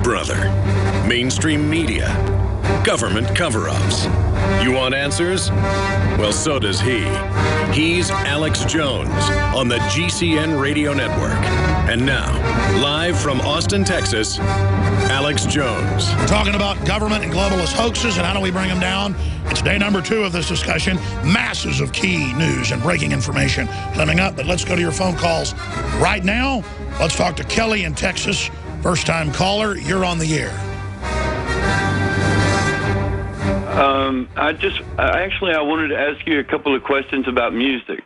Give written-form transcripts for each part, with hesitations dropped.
brother, mainstream media, government cover-ups. You want answers? Well, so does he. He's Alex Jones on the GCN Radio Network. And now, live from Austin, Texas, Alex Jones. We're talking about government and globalist hoaxes and how do we bring them down. It's day number 2 of this discussion. Masses of key news and breaking information coming up. But let's go to your phone calls right now. Let's talk to Kelly in Texas. First-time caller, you're on the air. I wanted to ask you a couple of questions about music.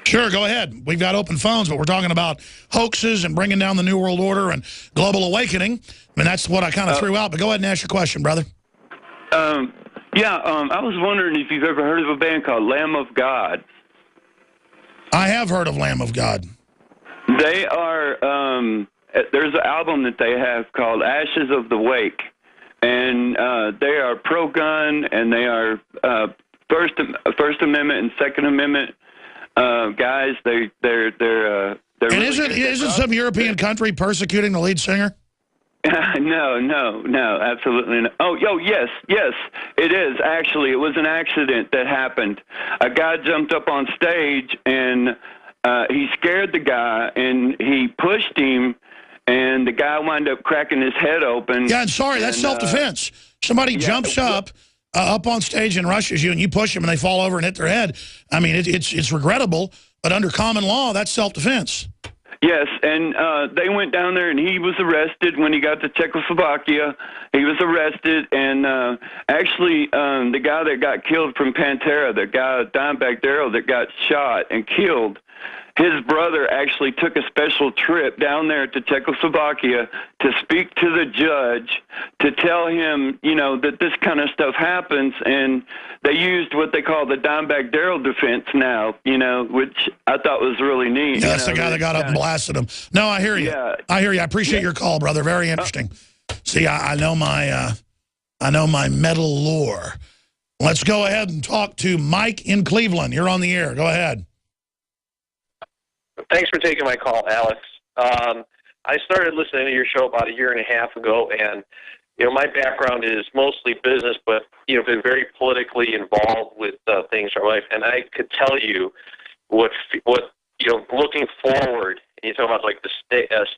Sure, go ahead. We've got open phones, but we're talking about hoaxes and bringing down the New World Order and global awakening. I mean, that's what I kind of threw out, but go ahead and ask your question, brother. I was wondering if you've ever heard of a band called Lamb of God. I have heard of Lamb of God. They are, there's an album that they have called Ashes of the Wake. And they are pro-gun, and they are First Amendment and Second Amendment guys. They're and really isn't some European country persecuting the lead singer? No, absolutely not. Oh, yes, it is. Actually, it was an accident that happened. A guy jumped up on stage, and he scared the guy, and he pushed him. And the guy wound up cracking his head open. Yeah, and sorry, that's self-defense. Somebody jumps up on stage and rushes you, and you push them, and they fall over and hit their head. I mean, it's regrettable, but under common law, that's self-defense. Yes, and they went down there, and he was arrested when he got to Czechoslovakia. He was arrested, and actually, the guy that got killed from Pantera, the guy, Dimebag Darrell, that got shot and killed, his brother actually took a special trip down there to Czechoslovakia to speak to the judge to tell him, that this kind of stuff happens. And they used what they call the Dimebag Darrell defense now, which I thought was really neat. Yeah, that's the guy that got up and blasted him. No, I hear you. Yeah. I hear you. I appreciate your call, brother. Very interesting. See, I know my metal lore. Let's go ahead and talk to Mike in Cleveland. You're on the air. Go ahead. Thanks for taking my call, Alex. I started listening to your show about 1.5 years ago, and my background is mostly business, but been very politically involved with things in my life. And I could tell you what looking forward. And you talk about like the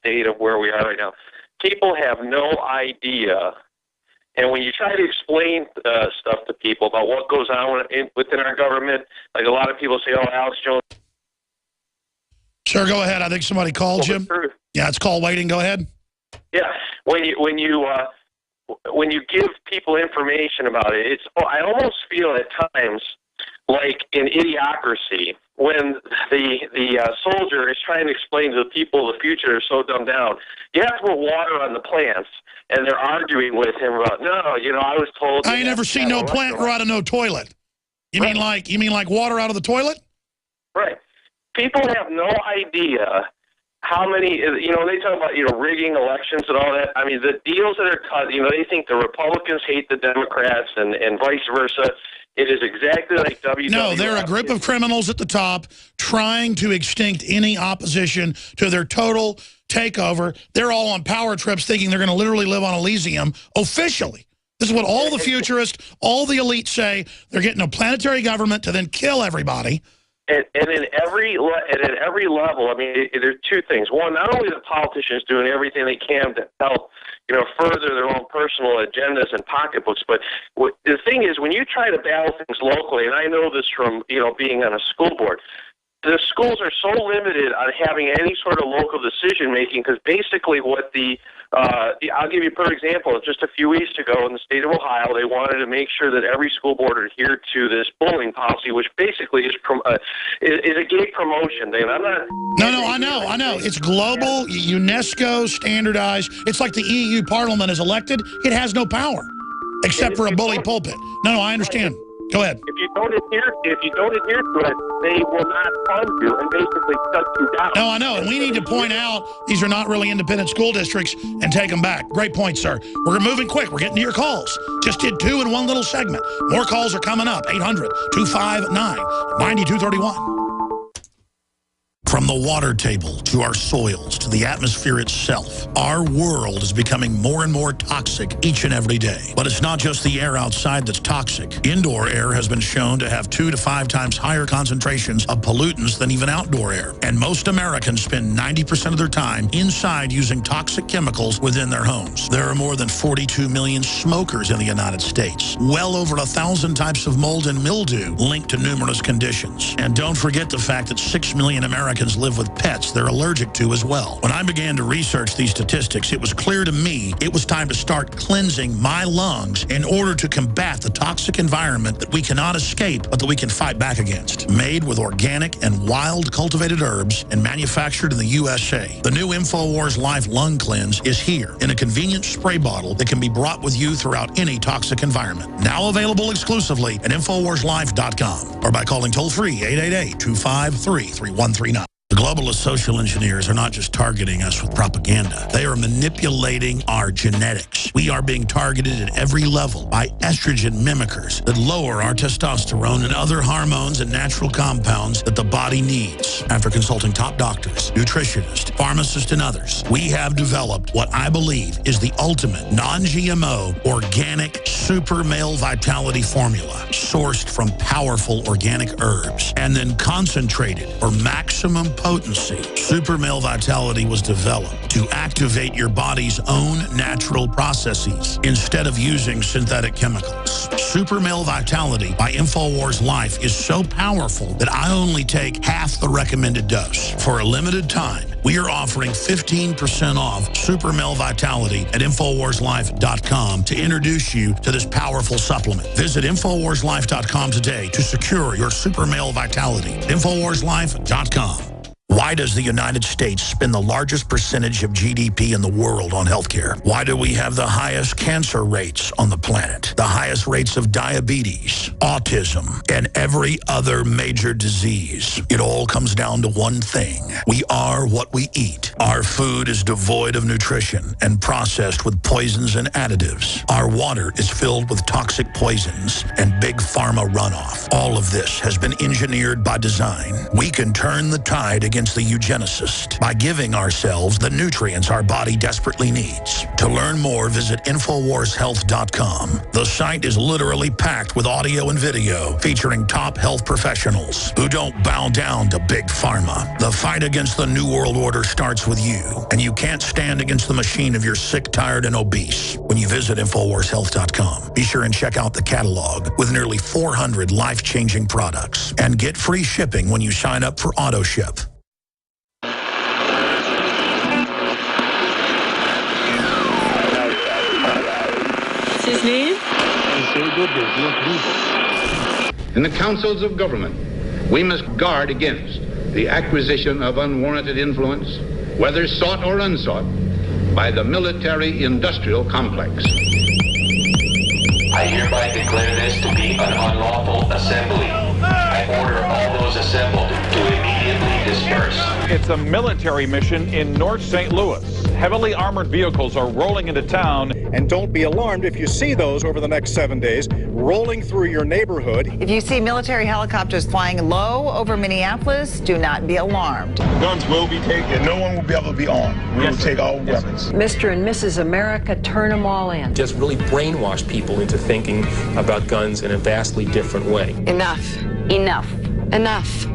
state of where we are right now. People have no idea, and when you try to explain stuff to people about what goes on within our government, like a lot of people say, "Oh, Alex Jones." Sure, go ahead. I think somebody called you. Yeah, it's call waiting. Go ahead. Yeah, when you give people information about it, I almost feel at times like an idiocracy when the soldier is trying to explain to the people the future is so dumbed down. You have to put water on the plants, and they're arguing with him about I was told. I ain't never seen no plant grow out of no toilet. You mean like water out of the toilet? Right. People have no idea how many, they talk about, rigging elections and all that. I mean, the deals that are cut, they think the Republicans hate the Democrats and vice versa. It is exactly like WWF. No, they're a group of criminals at the top trying to extinct any opposition to their total takeover. They're all on power trips thinking they're going to literally live on Elysium officially. This is what all the futurists, all the elites say. They're getting a planetary government to then kill everybody. And at every level, I mean, there's two things. One, not only the politicians doing everything they can to help, further their own personal agendas and pocketbooks, but the thing is, when you try to battle things locally, and I know this from, being on a school board, the schools are so limited on having any sort of local decision-making because basically what I'll give you a perfect example. Just a few weeks ago in the state of Ohio, they wanted to make sure that every school board adhered to this bullying policy, which basically is a gay promotion thing. I'm not. No, I know. It's global, UNESCO standardized. It's like the EU Parliament is elected. It has no power except for a bully pulpit. No, I understand. Go ahead. If you don't adhere to it, they will not fund you and basically shut you down. No, I know, and we need to point out these are not really independent school districts and take them back. Great point, sir. We're moving quick. We're getting to your calls. Just did 2 in one little segment. More calls are coming up. 800-259-9231. From the water table to our soils to the atmosphere itself, our world is becoming more and more toxic each and every day. But it's not just the air outside that's toxic. Indoor air has been shown to have 2 to 5 times higher concentrations of pollutants than even outdoor air. And most Americans spend 90% of their time inside using toxic chemicals within their homes. There are more than 42 million smokers in the United States. Well over 1,000 types of mold and mildew linked to numerous conditions. And don't forget the fact that 6 million Americans live with pets they're allergic to as well. When I began to research these statistics, it was clear to me it was time to start cleansing my lungs in order to combat the toxic environment that we cannot escape, but that we can fight back against. Made with organic and wild cultivated herbs and manufactured in the USA, the new InfoWars Life Lung Cleanse is here in a convenient spray bottle that can be brought with you throughout any toxic environment. Now available exclusively at InfoWarsLife.com or by calling toll-free 888-253-3139. The globalist social engineers are not just targeting us with propaganda. They are manipulating our genetics. We are being targeted at every level by estrogen mimickers that lower our testosterone and other hormones and natural compounds that the body needs. After consulting top doctors, nutritionists, pharmacists, and others, we have developed what I believe is the ultimate non-GMO organic super male vitality formula sourced from powerful organic herbs and then concentrated for maximum potency. Super Male Vitality was developed to activate your body's own natural processes instead of using synthetic chemicals. Super Male Vitality by InfoWars Life is so powerful that I only take half the recommended dose. For a limited time, we are offering 15% off Super Male Vitality at InfoWarsLife.com to introduce you to this powerful supplement. Visit InfoWarsLife.com today to secure your Super Male Vitality. InfoWarsLife.com. Why does the United States spend the largest percentage of GDP in the world on healthcare? Why do we have the highest cancer rates on the planet, the highest rates of diabetes, autism, and every other major disease? It all comes down to one thing. We are what we eat. Our food is devoid of nutrition and processed with poisons and additives. Our water is filled with toxic poisons and big pharma runoff. All of this has been engineered by design. We can turn the tide against the eugenicist by giving ourselves the nutrients our body desperately needs. To learn more, visit InfoWarsHealth.com. The site is literally packed with audio and video featuring top health professionals who don't bow down to big pharma. The fight against the New World Order starts with you, and you can't stand against the machine if you're sick, tired, and obese. When you visit InfoWarsHealth.com, be sure and check out the catalog with nearly 400 life-changing products, and get free shipping when you sign up for AutoShip. His name? In the councils of government, we must guard against the acquisition of unwarranted influence, whether sought or unsought, by the military-industrial complex. I hereby declare this to be an unlawful assembly. I order all those assembled to immediately disperse. It's a military mission in North St. Louis. Heavily armored vehicles are rolling into town. And don't be alarmed if you see those over the next 7 days rolling through your neighborhood. If you see military helicopters flying low over Minneapolis, do not be alarmed. Guns will be taken. No one will be able to be armed. We will take all weapons. Mr. and Mrs. America, turn them all in. Just really brainwash people into thinking about guns in a vastly different way. Enough. Enough. Enough.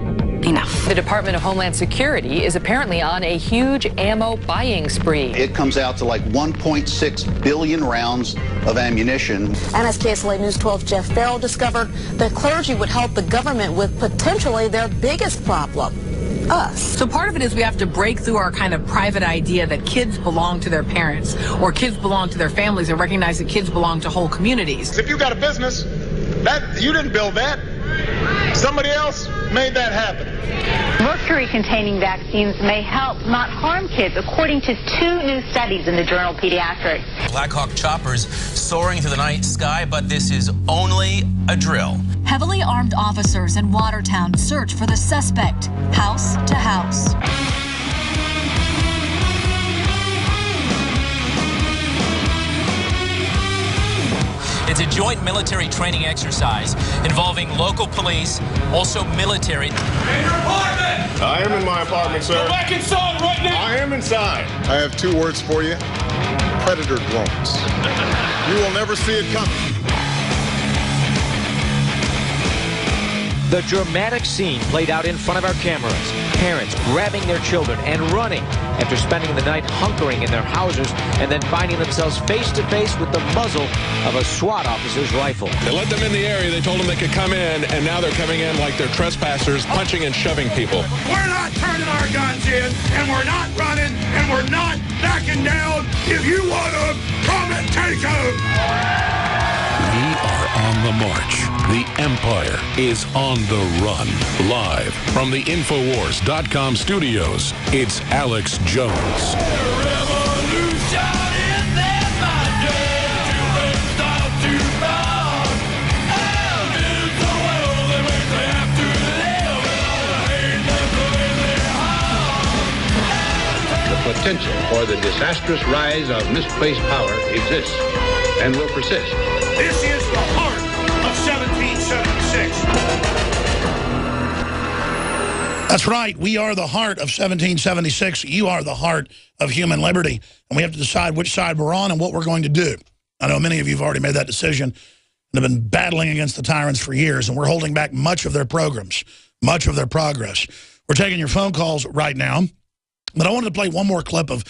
Enough. The Department of Homeland Security is apparently on a huge ammo buying spree. It comes out to like 1.6 billion rounds of ammunition. NSKSLA News 12 Jeff Farrell discovered the clergy would help the government with potentially their biggest problem. Us. So part of it is we have to break through our kind of private idea that kids belong to their parents or kids belong to their families and recognize that kids belong to whole communities. If you got a business, that you didn't build that. Somebody else made that happen. Mercury-containing vaccines may help, not harm kids, according to 2 new studies in the journal Pediatrics. Black Hawk choppers soaring through the night sky, but this is only a drill. Heavily armed officers in Watertown search for the suspect, house to house. It's a joint military training exercise involving local police, also military. I am in my my apartment, sir. Go back inside right now. I am inside. I have 2 words for you. Predator drones. You will never see it coming. The dramatic scene played out in front of our cameras. Parents grabbing their children and running after spending the night hunkering in their houses and then finding themselves face to face with the muzzle of a SWAT officer's rifle. They let them in the area. They told them they could come in, and now they're coming in like they're trespassers, punching and shoving people. We're not turning our guns in, and we're not running, and we're not backing down. If you want them, come and take them. We are on the march. The Empire is on the run. Live from the Infowars.com studios, it's Alex Jones. The potential for the disastrous rise of misplaced power exists and will persist. This is the heart of 1776. That's right. We are the heart of 1776. You are the heart of human liberty. And we have to decide which side we're on and what we're going to do. I know many of you have already made that decision and have been battling against the tyrants for years, and we're holding back much of their programs, much of their progress. We're taking your phone calls right now, but I wanted to play one more clip of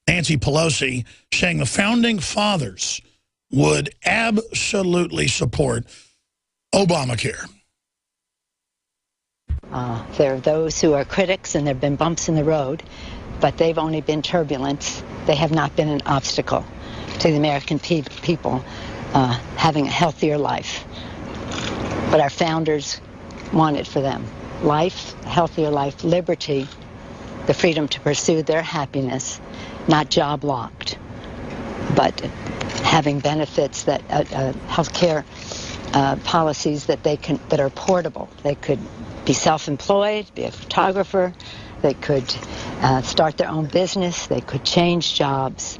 Nancy Pelosi saying the Founding Fathers would absolutely support Obamacare. There are those who are critics, and there have been bumps in the road, but they've only been turbulence. They have not been an obstacle to the American people having a healthier life. But our founders wanted for them life, a healthier life, liberty, the freedom to pursue their happiness, not job locked, but having benefits that health care policies that are portable. They could be self-employed, be a photographer, they could start their own business, they could change jobs,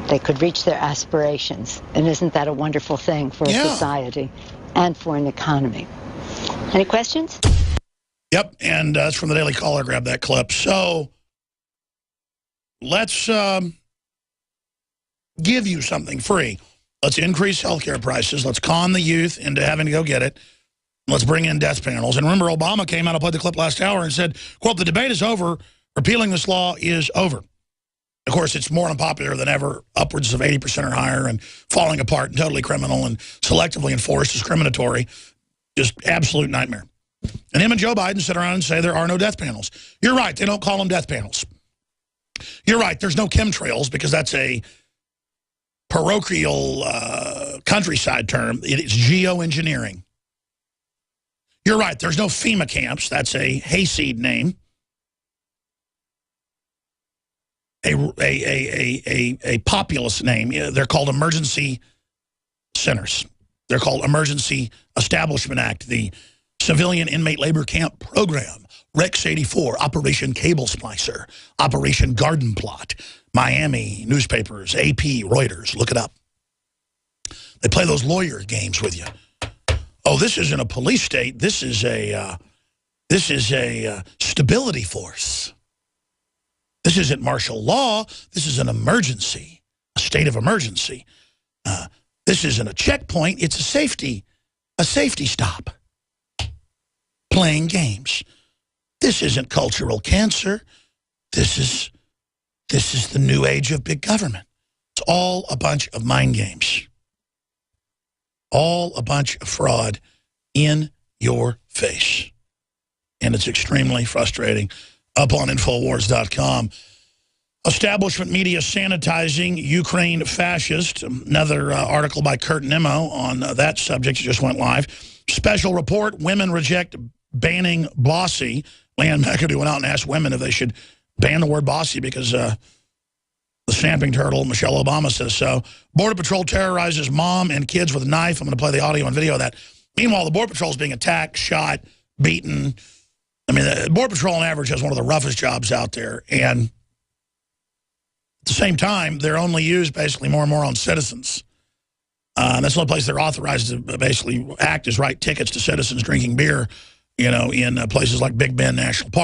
they could reach their aspirations. And isn't that a wonderful thing for a society and for an economy? Any questions? Yep, and that's from the Daily Caller. Grab that clip. So let's give you something free. Let's increase healthcare prices. Let's con the youth into having to go get it. Let's bring in death panels. And remember, Obama came out, I played the clip last hour, and said, quote, the debate is over. Repealing this law is over. Of course, it's more unpopular than ever. Upwards of 80% or higher, and falling apart and totally criminal and selectively enforced, discriminatory. Just absolute nightmare. And him and Joe Biden sit around and say there are no death panels. You're right. They don't call them death panels. You're right. There's no chemtrails because that's a parochial countryside term. It is geoengineering. You're right. There's no FEMA camps. That's a hayseed name. A populist name. They're called emergency centers. They're called Emergency Establishment Act, the Civilian Inmate Labor Camp Program, Rex 84, Operation Cable Splicer, Operation Garden Plot, Miami newspapers, AP, Reuters, look it up. They play those lawyer games with you. Oh, this isn't a police state. This is a stability force. This isn't martial law. This is an emergency, a state of emergency. This isn't a checkpoint. It's a safety stop. Playing games. This isn't cultural cancer. This is the new age of big government. It's all a bunch of mind games. All a bunch of fraud in your face. And it's extremely frustrating. Up on Infowars.com. Establishment media sanitizing Ukraine fascist. Another article by Kurt Nimmo on that subject just went live. Special report, women reject banning bossy. Leanne McAdoo went out and asked women if they should ban the word bossy because the stamping turtle, Michelle Obama, says so. Border Patrol terrorizes mom and kids with a knife. I'm going to play the audio and video of that. Meanwhile, the Border Patrol is being attacked, shot, beaten. I mean, the Border Patrol on average has one of the roughest jobs out there. And at the same time, they're only used basically more and more on citizens. That's the only place they're authorized to basically act is write tickets to citizens drinking beer, you know, in places like Big Bend National Park.